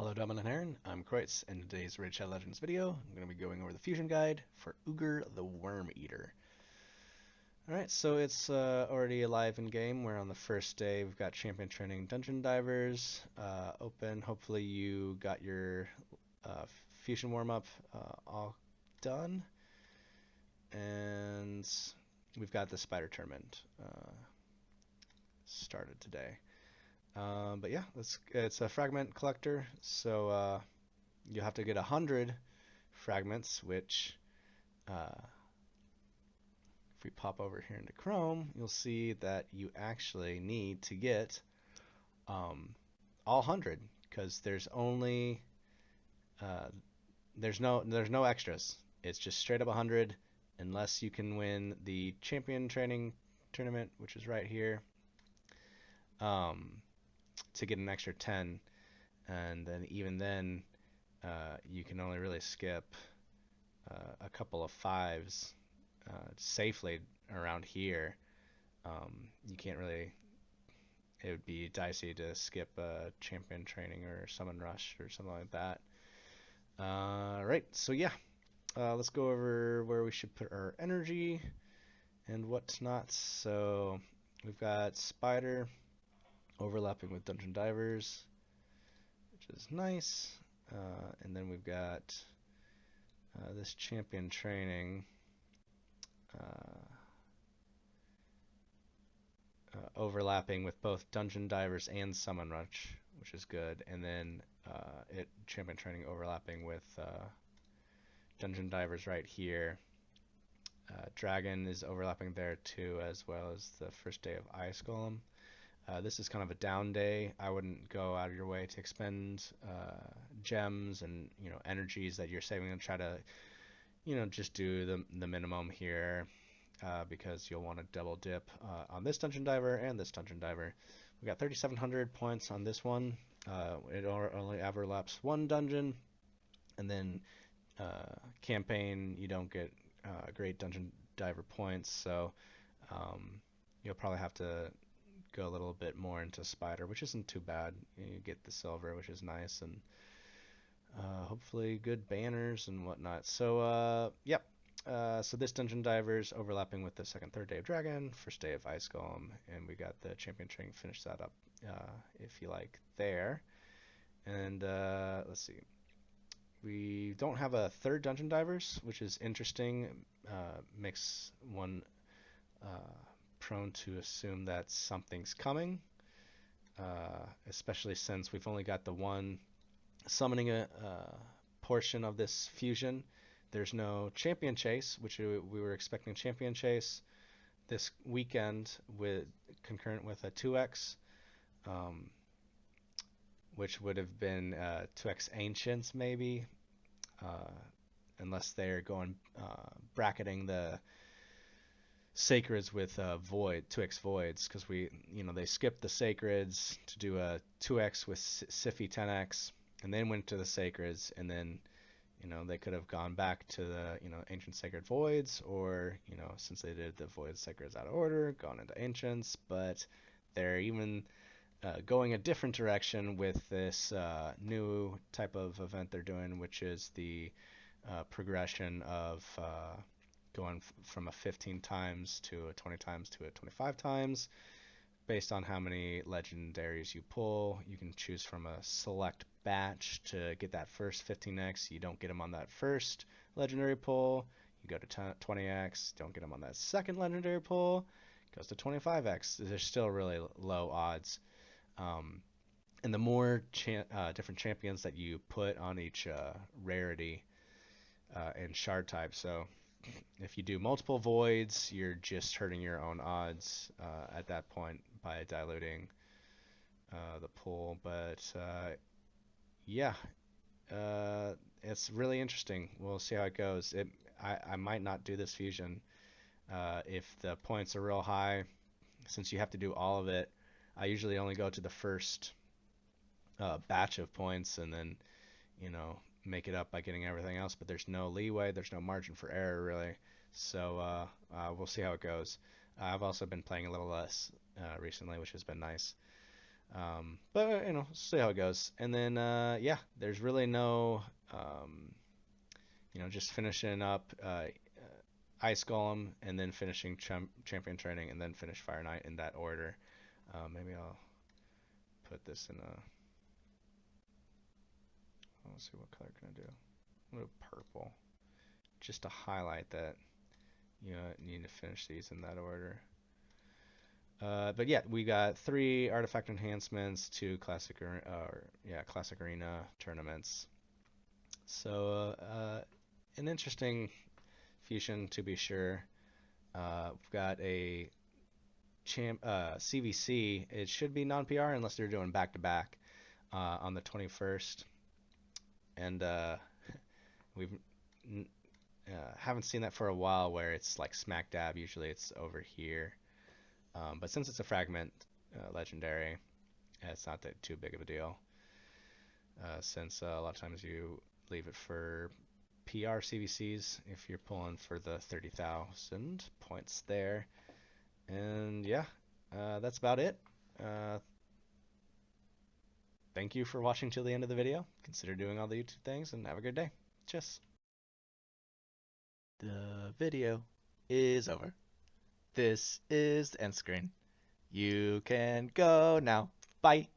Hello Dominant Heron, I'm Kreutz. In today's Raid Shadow Legends video, I'm going to be going over the fusion guide for Ugir the Wyrmeater. Alright, so it's already alive in game. We're on the first day. We've got champion training dungeon divers open. Hopefully you got your fusion warm-up all done. And we've got the spider tournament started today. But yeah, it's a fragment collector, so you'll have to get 100 fragments, which if we pop over here into Chrome, you'll see that you actually need to get all 100, because there's only there's no extras. It's just straight up 100, unless you can win the champion training tournament, which is right here. To get an extra 10, and then even then you can only really skip a couple of 5s safely around here. You can't really, it would be dicey to skip a champion training or summon rush or something like that. Right, so yeah, let's go over where we should put our energy and whatnot. So we've got spider overlapping with dungeon divers, which is nice. And then we've got this champion training overlapping with both dungeon divers and summon rush, which is good. And then champion training overlapping with dungeon divers right here. Dragon is overlapping there too, as well as the first day of Ice Golem. This is kind of a down day. I wouldn't go out of your way to expend gems and energies that you're saving and try to just do the minimum here, because you'll want to double dip on this dungeon diver and this dungeon diver. We got 3,700 points on this one. It only overlaps one dungeon, and then campaign you don't get great dungeon diver points, so you'll probably have to go a little bit more into spider, which isn't too bad. You get the silver, which is nice, and hopefully good banners and whatnot. So yep. So this dungeon diver's overlapping with the second, third day of dragon, first day of ice golem, and we got the champion training. Finish that up if you like there. And let's see. We don't have a third dungeon divers, which is interesting. Makes one prone to assume that something's coming, especially since we've only got the one summoning a portion of this fusion. There's no champion chase, which we were expecting champion chase this weekend with concurrent with a 2x, which would have been 2x ancients maybe, unless they're going bracketing the sacreds with void 2x voids, because they skipped the sacreds to do a 2x with Siphi 10x and then went to the sacreds, and then they could have gone back to the ancient sacred voids, or since they did the void sacreds out of order, gone into ancients. But they're even going a different direction with this new type of event they're doing, which is the progression of going from a 15 times to a 20 times to a 25 times, based on how many legendaries you pull. You can choose from a select batch to get that first 15x. You don't get them on that first legendary pull. You go to 20x, don't get them on that second legendary pull. It goes to 25x. There's still really low odds. And the more different champions that you put on each rarity and shard type. So if you do multiple voids, you're just hurting your own odds at that point by diluting the pool. But yeah, it's really interesting. We'll see how it goes. I might not do this fusion if the points are real high, since you have to do all of it. I usually only go to the first batch of points and then make it up by getting everything else, but there's no leeway, there's no margin for error really. So we'll see how it goes. I've also been playing a little less recently, which has been nice. But you know, see how it goes. And then yeah, there's really no you know, just finishing up Ice Golem and then finishing Champion Training and then finish Fire Knight in that order. Maybe I'll put this in a. Let's see, what color can I do? I'm gonna do purple, just to highlight that you know, need to finish these in that order. But yeah, we got 3 artifact enhancements, 2 classic arena tournaments. So an interesting fusion to be sure. We've got a CVC. It should be non-PR unless they're doing back-to-back on the 21st, and we've haven't seen that for a while where it's like smack dab. Usually it's over here. But since it's a fragment legendary, it's not that too big of a deal. Since a lot of times you leave it for PR CVCs if you're pulling for the 30,000 points there. And yeah, that's about it. Thank you for watching till the end of the video. Consider doing all the YouTube things and have a good day. Cheers. The video is over. This is the end screen. You can go now. Bye.